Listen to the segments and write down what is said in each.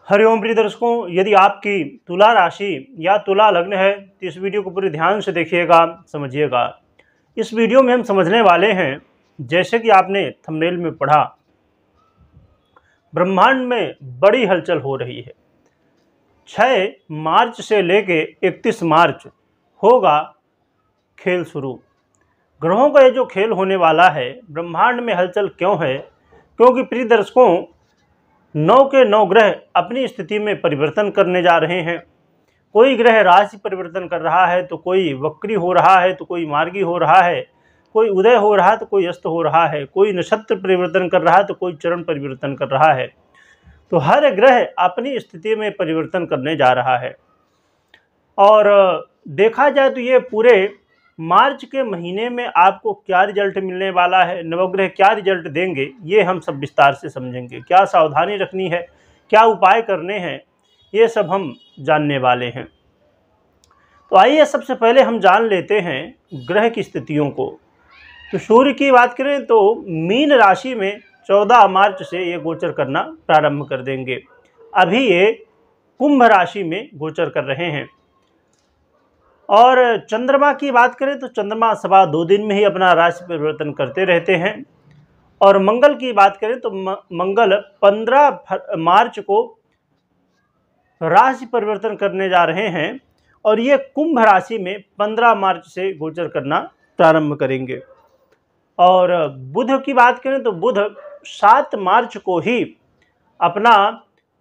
हरिओम प्रिय दर्शकों, यदि आपकी तुला राशि या तुला लग्न है तो इस वीडियो को पूरे ध्यान से देखिएगा, समझिएगा। इस वीडियो में हम समझने वाले हैं, जैसे कि आपने थंबनेल में पढ़ा, ब्रह्मांड में बड़ी हलचल हो रही है। 6 मार्च से लेके 31 मार्च होगा खेल शुरू। ग्रहों का ये जो खेल होने वाला है, ब्रह्मांड में हलचल क्यों है? क्योंकि प्रिय दर्शकों, 9 के 9 ग्रह अपनी स्थिति में परिवर्तन करने जा रहे हैं। कोई ग्रह राशि परिवर्तन कर रहा है, तो कोई वक्री हो रहा है, तो कोई मार्गी हो रहा है, कोई उदय हो रहा है तो कोई अस्त हो रहा है, कोई नक्षत्र परिवर्तन कर रहा है तो कोई चरण परिवर्तन कर रहा है। तो हर ग्रह अपनी स्थिति में परिवर्तन करने जा रहा है। और देखा जाए तो ये पूरे मार्च के महीने में आपको क्या रिजल्ट मिलने वाला है, नवग्रह क्या रिजल्ट देंगे, ये हम सब विस्तार से समझेंगे। क्या सावधानी रखनी है, क्या उपाय करने हैं, ये सब हम जानने वाले हैं। तो आइए सबसे पहले हम जान लेते हैं ग्रह की स्थितियों को। तो सूर्य की बात करें तो मीन राशि में 14 मार्च से ये गोचर करना प्रारंभ कर देंगे। अभी ये कुंभ राशि में गोचर कर रहे हैं। और चंद्रमा की बात करें तो चंद्रमा सवा 2 दिन में ही अपना राशि परिवर्तन करते रहते हैं। और मंगल की बात करें तो मंगल 15 मार्च को राशि परिवर्तन करने जा रहे हैं और ये कुंभ राशि में 15 मार्च से गोचर करना प्रारंभ करेंगे। और बुध की बात करें तो बुध 7 मार्च को ही अपना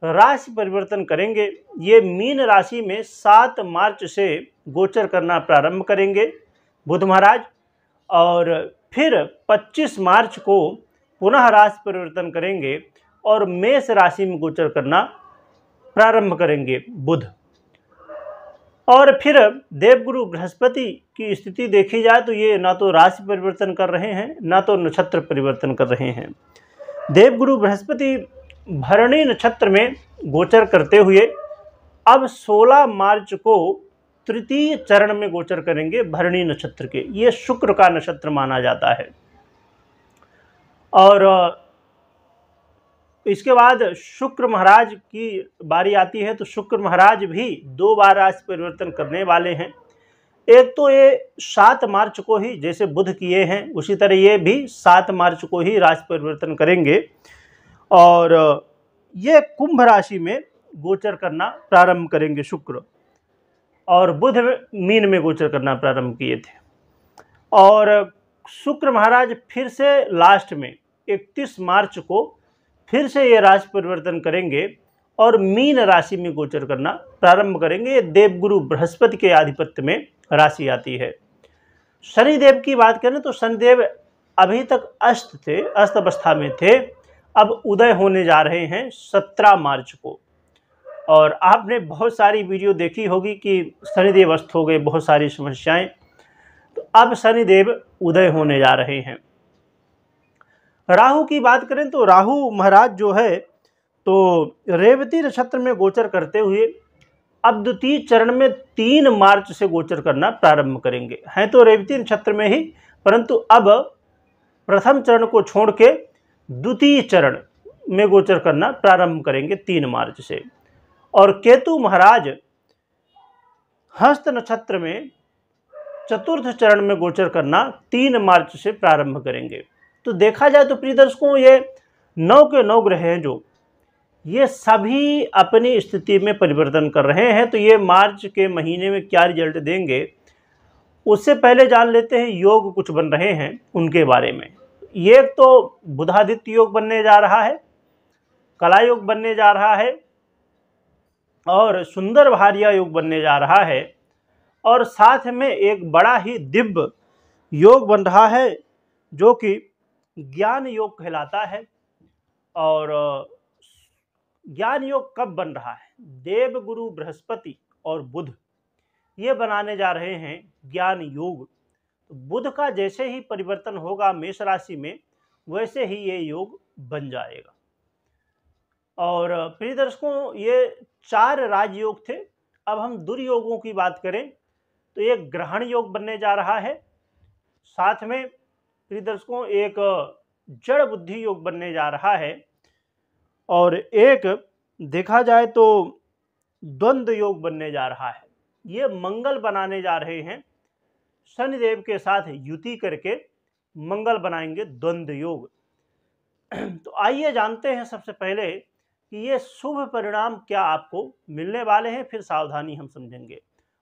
राशि परिवर्तन करेंगे। ये मीन राशि में 7 मार्च से गोचर करना प्रारंभ करेंगे बुध महाराज। और फिर 25 मार्च को पुनः राशि परिवर्तन करेंगे और मेष राशि में गोचर करना प्रारंभ करेंगे बुध। और फिर देवगुरु बृहस्पति की स्थिति देखी जाए तो ये ना तो राशि परिवर्तन कर रहे हैं, ना तो नक्षत्र परिवर्तन कर रहे हैं। देवगुरु बृहस्पति भरणी नक्षत्र में गोचर करते हुए अब 16 मार्च को तृतीय चरण में गोचर करेंगे भरणी नक्षत्र के। ये शुक्र का नक्षत्र माना जाता है। और इसके बाद शुक्र महाराज की बारी आती है, तो शुक्र महाराज भी 2 बार राशि परिवर्तन करने वाले हैं। एक तो ये 7 मार्च को ही, जैसे बुध किए हैं उसी तरह ये भी 7 मार्च को ही राशि परिवर्तन करेंगे और ये कुंभ राशि में गोचर करना प्रारंभ करेंगे शुक्र। और बुध मीन में गोचर करना प्रारंभ किए थे। और शुक्र महाराज फिर से लास्ट में 31 मार्च को फिर से ये राशि परिवर्तन करेंगे और मीन राशि में गोचर करना प्रारंभ करेंगे। ये देवगुरु बृहस्पति के आधिपत्य में राशि आती है। शनिदेव की बात करें तो शनिदेव अभी तक अस्त थे, अस्त अवस्था में थे, अब उदय होने जा रहे हैं 17 मार्च को। और आपने बहुत सारी वीडियो देखी होगी कि शनिदेव अस्त हो गए, बहुत सारी समस्याएं। तो अब शनिदेव उदय होने जा रहे हैं। राहु की बात करें तो राहु महाराज जो है तो रेवती नक्षत्र में गोचर करते हुए अब द्वितीय चरण में 3 मार्च से गोचर करना प्रारंभ करेंगे। हैं तो रेवती नक्षत्र में ही, परंतु अब प्रथम चरण को छोड़ के द्वितीय चरण में गोचर करना प्रारंभ करेंगे 3 मार्च से। और केतु महाराज हस्त नक्षत्र में चतुर्थ चरण में गोचर करना 3 मार्च से प्रारंभ करेंगे। तो देखा जाए तो प्रिय दर्शकों, ये 9 के 9 ग्रह हैं जो ये सभी अपनी स्थिति में परिवर्तन कर रहे हैं। तो ये मार्च के महीने में क्या रिजल्ट देंगे, उससे पहले जान लेते हैं योग कुछ बन रहे हैं उनके बारे में। ये तो बुधादित्य योग बनने जा रहा है, कला योग बनने जा रहा है और सुंदर भार्या योग बनने जा रहा है। और साथ में एक बड़ा ही दिव्य योग बन रहा है जो कि ज्ञान योग कहलाता है। और ज्ञान योग कब बन रहा है? देवगुरु बृहस्पति और बुध ये बनाने जा रहे हैं ज्ञान योग। तो बुध का जैसे ही परिवर्तन होगा मेष राशि में, वैसे ही ये योग बन जाएगा। और प्रिय दर्शकों, ये 4 राजयोग थे। अब हम दुर्योगों की बात करें तो ये ग्रहण योग बनने जा रहा है। साथ में प्रिय दर्शकों एक जड़ बुद्धि योग बनने जा रहा है और एक देखा जाए तो द्वंद्व योग बनने जा रहा है। ये मंगल बनाने जा रहे हैं, शनिदेव के साथ युति करके मंगल बनाएंगे द्वंद्व योग। तो आइए जानते हैं सबसे पहले कि ये शुभ परिणाम क्या आपको मिलने वाले हैं, फिर सावधानी हम समझेंगे।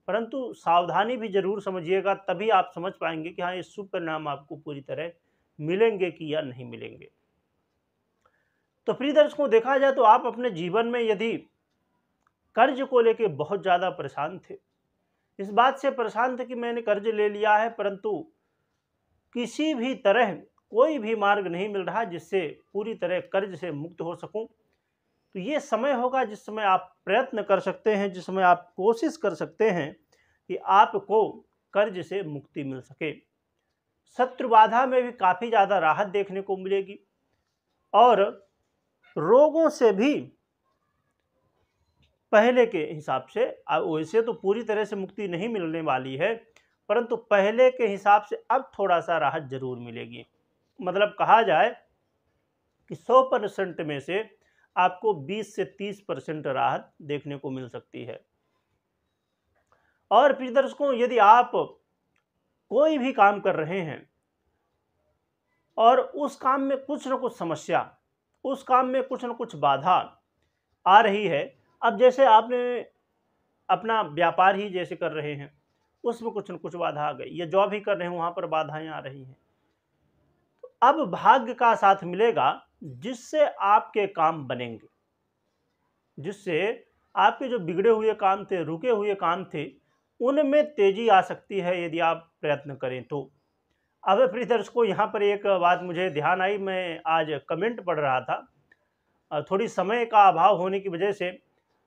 परंतु सावधानी भी जरूर समझिएगा, तभी आप समझ पाएंगे कि हाँ ये शुभ परिणाम आपको पूरी तरह मिलेंगे कि या नहीं मिलेंगे। तो प्रिय दर्शकों, देखा जाए तो आप अपने जीवन में यदि कर्ज को लेकर बहुत ज़्यादा परेशान थे, इस बात से परेशान थे कि मैंने कर्ज ले लिया है परंतु किसी भी तरह कोई भी मार्ग नहीं मिल रहा जिससे पूरी तरह कर्ज से मुक्त हो सकूं, तो ये समय होगा जिस समय आप प्रयत्न कर सकते हैं, जिस समय आप कोशिश कर सकते हैं कि आपको कर्ज से मुक्ति मिल सके। शत्रु बाधा में भी काफ़ी ज़्यादा राहत देखने को मिलेगी और रोगों से भी पहले के हिसाब से, वैसे तो पूरी तरह से मुक्ति नहीं मिलने वाली है, परंतु पहले के हिसाब से अब थोड़ा सा राहत जरूर मिलेगी। मतलब कहा जाए कि 100% में से आपको 20 से 30% राहत देखने को मिल सकती है। और प्रिय दर्शकों, यदि आप कोई भी काम कर रहे हैं और उस काम में कुछ न कुछ समस्या, उस काम में कुछ न कुछ बाधा आ रही है, अब जैसे आपने अपना व्यापार ही जैसे कर रहे हैं, उसमें कुछ न कुछ बाधा आ गई, या जॉब ही कर रहे हैं वहाँ पर बाधाएं आ रही हैं, तो अब भाग्य का साथ मिलेगा जिससे आपके काम बनेंगे, जिससे आपके जो बिगड़े हुए काम थे, रुके हुए काम थे, उनमें तेजी आ सकती है यदि आप प्रयत्न करें तो। अब प्रिय दर्शकों, यहाँ पर एक बात मुझे ध्यान आई, मैं आज कमेंट पढ़ रहा था, थोड़ी समय का अभाव होने की वजह से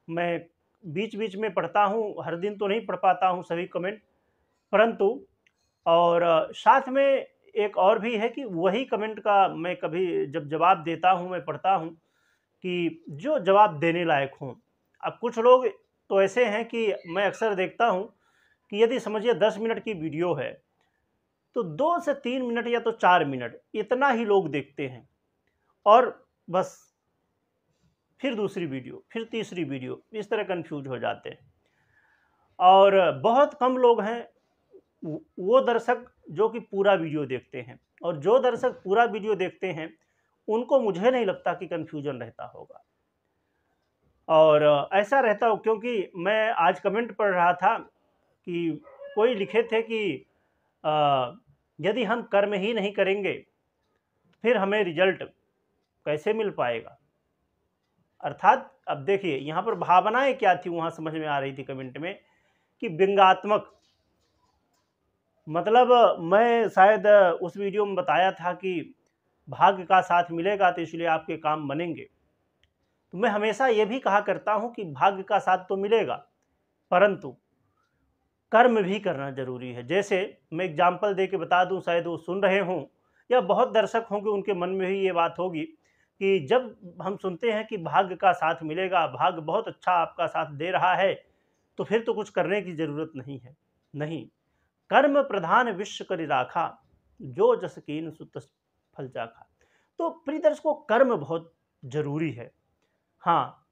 मैं बीच बीच में पढ़ता हूँ, हर दिन तो नहीं पढ़ पाता हूँ सभी कमेंट, परंतु और साथ में एक और भी है कि वही कमेंट का मैं कभी जब जवाब देता हूँ, मैं पढ़ता हूँ कि जो जवाब देने लायक हों। अब कुछ लोग तो ऐसे हैं कि मैं अक्सर देखता हूँ कि यदि समझिए 10 मिनट की वीडियो है तो 2 से 3 मिनट या तो 4 मिनट इतना ही लोग देखते हैं और बस फिर दूसरी वीडियो, फिर तीसरी वीडियो, इस तरह कंफ्यूज हो जाते हैं। और बहुत कम लोग हैं वो दर्शक जो कि पूरा वीडियो देखते हैं, और जो दर्शक पूरा वीडियो देखते हैं उनको मुझे नहीं लगता कि कन्फ्यूजन रहता होगा। और ऐसा रहता हो क्योंकि मैं आज कमेंट पढ़ रहा था कि कोई लिखे थे कि यदि हम कर्म ही नहीं करेंगे फिर हमें रिजल्ट कैसे मिल पाएगा। अर्थात अब देखिए यहाँ पर भावनाएं क्या थी वहाँ समझ में आ रही थी कमेंट में कि व्यंग्यात्मक, मतलब मैं शायद उस वीडियो में बताया था कि भाग्य का साथ मिलेगा तो इसलिए आपके काम बनेंगे। तो मैं हमेशा ये भी कहा करता हूँ कि भाग्य का साथ तो मिलेगा परंतु कर्म भी करना जरूरी है। जैसे मैं एग्जाम्पल दे के बता दूं, शायद वो सुन रहे हों या बहुत दर्शक होंगे उनके मन में भी ये बात होगी कि जब हम सुनते हैं कि भाग्य का साथ मिलेगा, भाग्य बहुत अच्छा आपका साथ दे रहा है, तो फिर तो कुछ करने की जरूरत नहीं है। नहीं, कर्म प्रधान विश्व करि राखा, जो जस कीन सो तस फल चाखा। तो प्रिय दर्शकों, कर्म बहुत जरूरी है। हाँ,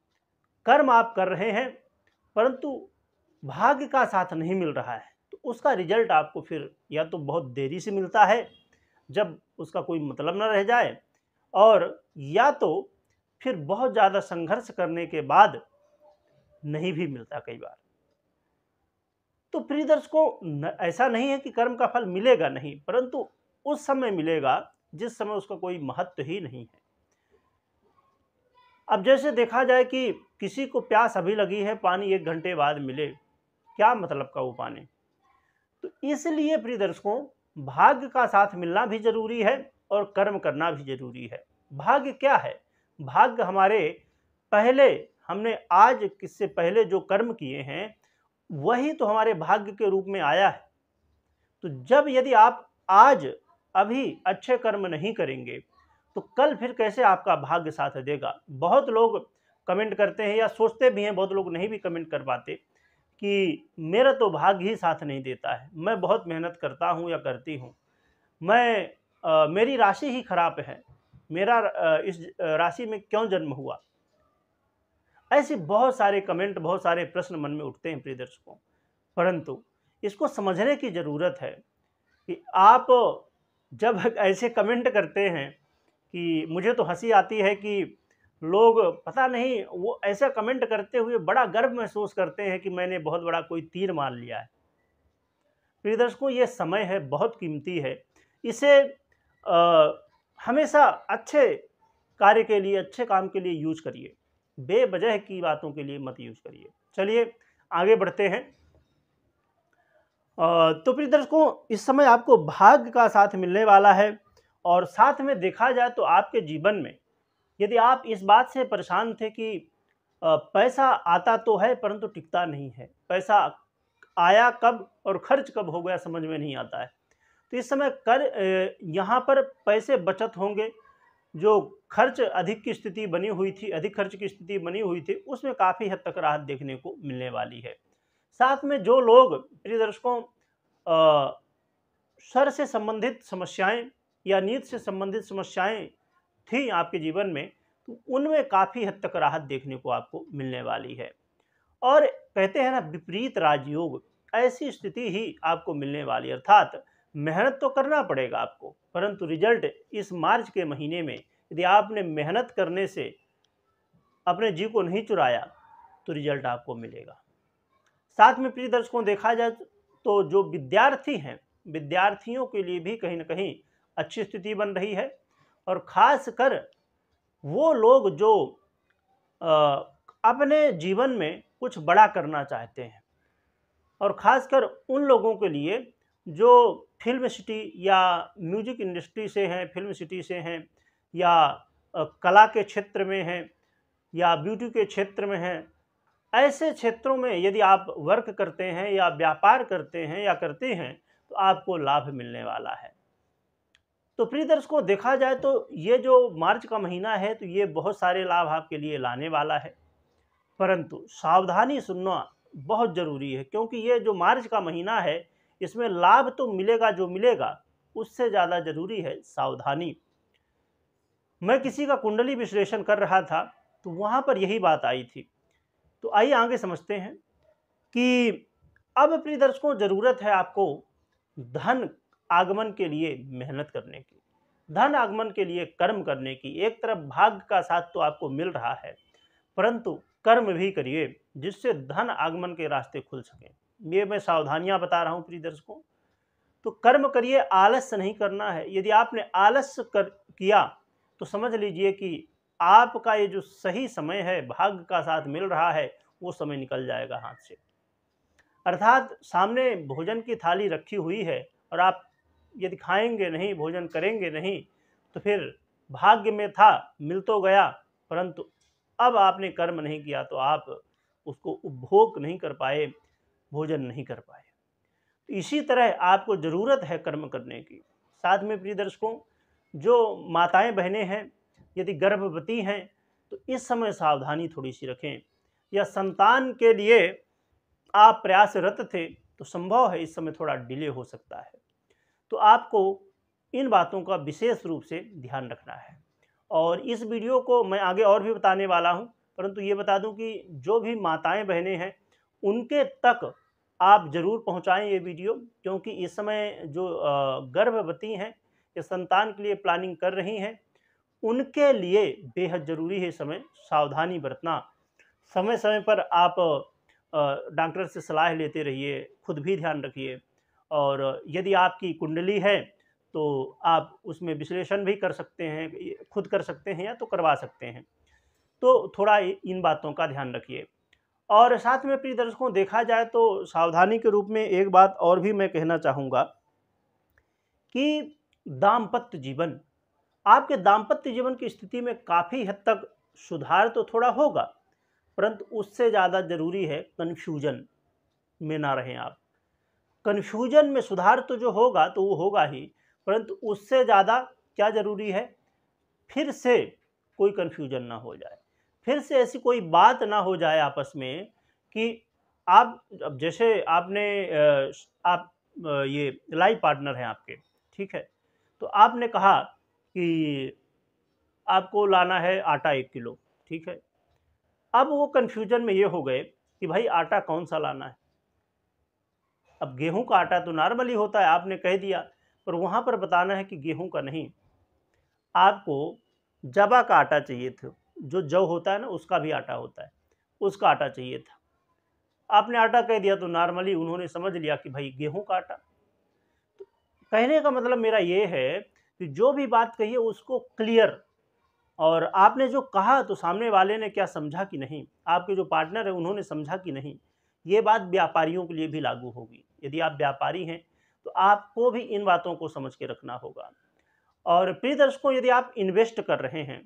कर्म आप कर रहे हैं परंतु भाग्य का साथ नहीं मिल रहा है तो उसका रिजल्ट आपको फिर या तो बहुत देरी से मिलता है जब उसका कोई मतलब न रह जाए, और या तो फिर बहुत ज़्यादा संघर्ष करने के बाद नहीं भी मिलता कई बार। तो प्रिय दर्शकों, ऐसा नहीं है कि कर्म का फल मिलेगा नहीं, परंतु उस समय मिलेगा जिस समय उसका कोई महत्व ही नहीं है। अब जैसे देखा जाए कि किसी को प्यास अभी लगी है, पानी 1 घंटे बाद मिले, क्या मतलब का वो पानी। तो इसलिए प्रिय दर्शकों, भाग्य का साथ मिलना भी जरूरी है और कर्म करना भी जरूरी है। भाग्य क्या है? भाग्य हमारे पहले, हमने आज किससे पहले जो कर्म किए हैं वही तो हमारे भाग्य के रूप में आया है। तो जब यदि आप आज अभी अच्छे कर्म नहीं करेंगे तो कल फिर कैसे आपका भाग्य साथ देगा। बहुत लोग कमेंट करते हैं या सोचते भी हैं, बहुत लोग नहीं भी कमेंट कर पाते कि मेरा तो भाग्य ही साथ नहीं देता है, मैं बहुत मेहनत करता हूँ या करती हूँ, मेरी राशि ही खराब है, मेरा इस राशि में क्यों जन्म हुआ। ऐसे बहुत सारे कमेंट, बहुत सारे प्रश्न मन में उठते हैं प्रिय दर्शकों, परंतु इसको समझने की ज़रूरत है कि आप जब ऐसे कमेंट करते हैं कि मुझे तो हँसी आती है कि लोग पता नहीं वो ऐसा कमेंट करते हुए बड़ा गर्व महसूस करते हैं कि मैंने बहुत बड़ा कोई तीर मार लिया है। प्रिय दर्शकों, ये समय है, बहुत कीमती है। इसे हमेशा अच्छे कार्य के लिए, अच्छे काम के लिए यूज़ करिए। बेवजह की बातों के लिए मत यूज़ करिए। चलिए आगे बढ़ते हैं। तो प्रिय दर्शकों, इस समय आपको भाग्य का साथ मिलने वाला है और साथ में देखा जाए तो आपके जीवन में यदि आप इस बात से परेशान थे कि पैसा आता तो है परंतु टिकता नहीं है, पैसा आया कब और खर्च कब हो गया समझ में नहीं आता है, तो इस समय यहाँ पर पैसे बचत होंगे। जो खर्च अधिक की स्थिति बनी हुई थी, अधिक खर्च की स्थिति बनी हुई थी, उसमें काफ़ी हद तक राहत देखने को मिलने वाली है। साथ में जो लोग प्रिय दर्शकों सर से संबंधित समस्याएं या नींद से संबंधित समस्याएं थी आपके जीवन में, तो उनमें काफ़ी हद तक राहत देखने को आपको मिलने वाली है। और कहते हैं ना, विपरीत राजयोग, ऐसी स्थिति ही आपको मिलने वाली है। अर्थात मेहनत तो करना पड़ेगा आपको, परंतु रिजल्ट इस मार्च के महीने में यदि आपने मेहनत करने से अपने जी को नहीं चुराया तो रिजल्ट आपको मिलेगा। साथ में प्रिय दर्शकों देखा जाए तो जो विद्यार्थी हैं, विद्यार्थियों के लिए भी कहीं ना कहीं अच्छी स्थिति बन रही है। और ख़ासकर वो लोग जो अपने जीवन में कुछ बड़ा करना चाहते हैं, और ख़ासकर उन लोगों के लिए जो फिल्म सिटी या म्यूजिक इंडस्ट्री से हैं, फिल्म सिटी से हैं, या कला के क्षेत्र में हैं, या ब्यूटी के क्षेत्र में हैं, ऐसे क्षेत्रों में यदि आप वर्क करते हैं या व्यापार करते हैं या करते हैं तो आपको लाभ मिलने वाला है। तो प्रिय दर्शकों देखा जाए तो ये जो मार्च का महीना है तो ये बहुत सारे लाभ आपके लिए लाने वाला है, परंतु सावधानी सुनना बहुत ज़रूरी है, क्योंकि ये जो मार्च का महीना है इसमें लाभ तो मिलेगा, जो मिलेगा उससे ज़्यादा ज़रूरी है सावधानी। मैं किसी का कुंडली विश्लेषण कर रहा था तो वहाँ पर यही बात आई थी। तो आइए आगे समझते हैं कि अब प्रिय दर्शकों ज़रूरत है आपको धन आगमन के लिए मेहनत करने की, धन आगमन के लिए कर्म करने की। एक तरफ भाग्य का साथ तो आपको मिल रहा है, परंतु कर्म भी करिए जिससे धन आगमन के रास्ते खुल सकें। ये मैं सावधानियां बता रहा हूं प्रिय दर्शकों। तो कर्म करिए, आलस्य नहीं करना है। यदि आपने आलस्य किया तो समझ लीजिए कि आपका ये जो सही समय है, भाग्य का साथ मिल रहा है, वो समय निकल जाएगा हाथ से। अर्थात सामने भोजन की थाली रखी हुई है और आप यदि खाएंगे नहीं, भोजन करेंगे नहीं, तो फिर भाग्य में था, मिल तो गया, परंतु अब आपने कर्म नहीं किया तो आप उसको उपभोग नहीं कर पाए, भोजन नहीं कर पाए। इसी तरह आपको ज़रूरत है कर्म करने की। साथ में प्रिय दर्शकों, जो माताएं बहनें हैं यदि गर्भवती हैं तो इस समय सावधानी थोड़ी सी रखें, या संतान के लिए आप प्रयासरत थे तो संभव है इस समय थोड़ा डिले हो सकता है। तो आपको इन बातों का विशेष रूप से ध्यान रखना है। और इस वीडियो को मैं आगे और भी बताने वाला हूं, परंतु ये बता दूं कि जो भी माताएं बहनें हैं उनके तक आप ज़रूर पहुंचाएं ये वीडियो, क्योंकि इस समय जो गर्भवती हैं या संतान के लिए प्लानिंग कर रही हैं, उनके लिए बेहद ज़रूरी है समय सावधानी बरतना। समय समय पर आप डॉक्टर से सलाह लेते रहिए, खुद भी ध्यान रखिए। और यदि आपकी कुंडली है तो आप उसमें विश्लेषण भी कर सकते हैं, खुद कर सकते हैं या तो करवा सकते हैं। तो थोड़ा इन बातों का ध्यान रखिए। और साथ में प्रिय दर्शकों देखा जाए तो सावधानी के रूप में एक बात और भी मैं कहना चाहूँगा कि दाम्पत्य जीवन, आपके दाम्पत्य जीवन की स्थिति में काफ़ी हद तक सुधार तो थोड़ा होगा, परंतु उससे ज़्यादा ज़रूरी है कन्फ्यूजन में ना रहें आप। कन्फ्यूजन में सुधार तो जो होगा तो वो होगा ही, परंतु उससे ज़्यादा क्या ज़रूरी है, फिर से कोई कन्फ्यूजन ना हो जाए, फिर से ऐसी कोई बात ना हो जाए आपस में कि आप, अब जैसे आपने आप ये लाइफ पार्टनर हैं आपके, ठीक है, तो आपने कहा कि आपको लाना है आटा 1 किलो, ठीक है, अब वो कन्फ्यूजन में ये हो गए कि भाई आटा कौन सा लाना है। अब गेहूं का आटा तो नॉर्मली होता है, आपने कह दिया, पर वहाँ पर बताना है कि गेहूं का नहीं, आपको जवा का आटा चाहिए था। जो जव होता है ना, उसका भी आटा होता है, उसका आटा चाहिए था। आपने आटा कह दिया तो नॉर्मली उन्होंने समझ लिया कि भाई गेहूं का आटा। कहने का मतलब मेरा ये है कि जो भी बात कही है उसको क्लियर, और आपने जो कहा तो सामने वाले ने क्या समझा कि नहीं, आपके जो पार्टनर है उन्होंने समझा कि नहीं। ये बात व्यापारियों के लिए भी लागू होगी। यदि आप व्यापारी हैं तो आपको भी इन बातों को समझ के रखना होगा। और प्रिय दर्शकों, यदि आप इन्वेस्ट कर रहे हैं,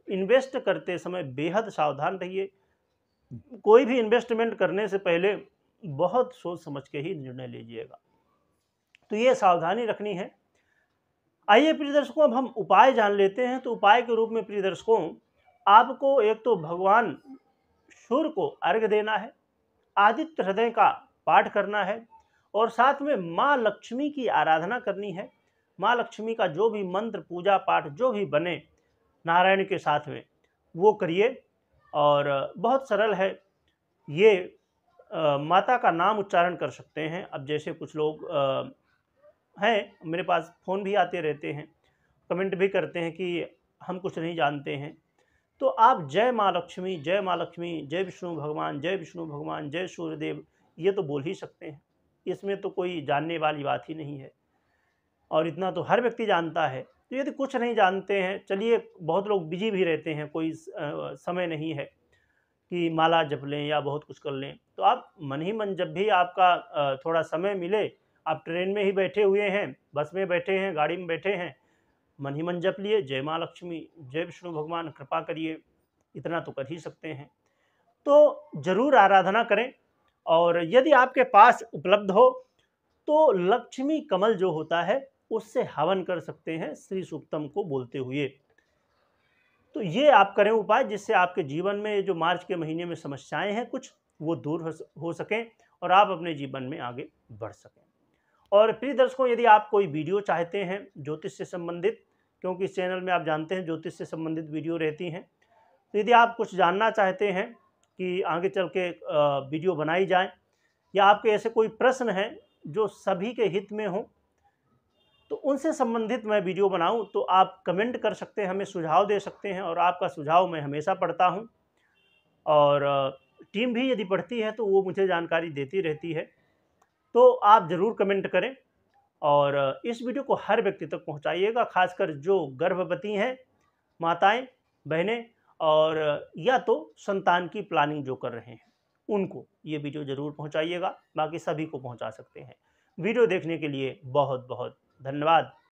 इन्वेस्ट करते समय बेहद सावधान रहिए। कोई भी इन्वेस्टमेंट करने से पहले बहुत सोच समझ के ही निर्णय लीजिएगा, तो ये सावधानी रखनी है। आइए प्रिय दर्शकों, अब हम उपाय जान लेते हैं। तो उपाय के रूप में प्रिय दर्शकों, आपको एक तो भगवान सूर्य को अर्घ्य देना है, आदित्य हृदय का पाठ करना है, और साथ में माँ लक्ष्मी की आराधना करनी है। माँ लक्ष्मी का जो भी मंत्र, पूजा पाठ जो भी बने नारायण के साथ में, वो करिए। और बहुत सरल है ये। माता का नाम उच्चारण कर सकते हैं। अब जैसे कुछ लोग हैं, मेरे पास फ़ोन भी आते रहते हैं, कमेंट भी करते हैं कि हम कुछ नहीं जानते हैं, तो आप जय माँ लक्ष्मी, जय माँ लक्ष्मी, जय विष्णु भगवान, जय विष्णु भगवान, जय सूर्यदेव, ये तो बोल ही सकते हैं। इसमें तो कोई जानने वाली बात ही नहीं है, और इतना तो हर व्यक्ति जानता है। तो यदि कुछ नहीं जानते हैं, चलिए, बहुत लोग बिजी भी रहते हैं, कोई समय नहीं है कि माला जप लें या बहुत कुछ कर लें, तो आप मन ही मन, जब भी आपका थोड़ा समय मिले, आप ट्रेन में ही बैठे हुए हैं, बस में बैठे हैं, गाड़ी में बैठे हैं, मन ही मन जप लिए, जय माँ लक्ष्मी, जय विष्णु भगवान कृपा करिए, इतना तो कर ही सकते हैं। तो जरूर आराधना करें। और यदि आपके पास उपलब्ध हो तो लक्ष्मी कमल जो होता है उससे हवन कर सकते हैं, श्री सूक्तम को बोलते हुए। तो ये आप करें उपाय, जिससे आपके जीवन में जो मार्च के महीने में समस्याएं हैं कुछ, वो दूर हो सकें और आप अपने जीवन में आगे बढ़ सकें। और प्रिय दर्शकों, यदि आप कोई वीडियो चाहते हैं ज्योतिष से संबंधित, क्योंकि इस चैनल में आप जानते हैं ज्योतिष से संबंधित वीडियो रहती हैं, तो यदि आप कुछ जानना चाहते हैं कि आगे चल के वीडियो बनाई जाए, या आपके ऐसे कोई प्रश्न हैं जो सभी के हित में हो, तो उनसे संबंधित मैं वीडियो बनाऊं, तो आप कमेंट कर सकते हैं, हमें सुझाव दे सकते हैं, और आपका सुझाव मैं हमेशा पढ़ता हूं। और टीम भी यदि पढ़ती है तो वो मुझे जानकारी देती रहती है। तो आप ज़रूर कमेंट करें, और इस वीडियो को हर व्यक्ति तक पहुंचाइएगा, खासकर जो गर्भवती हैं माताएं, बहनें, और या तो संतान की प्लानिंग जो कर रहे हैं, उनको ये वीडियो ज़रूर पहुंचाइएगा। बाकी सभी को पहुंचा सकते हैं। वीडियो देखने के लिए बहुत बहुत धन्यवाद।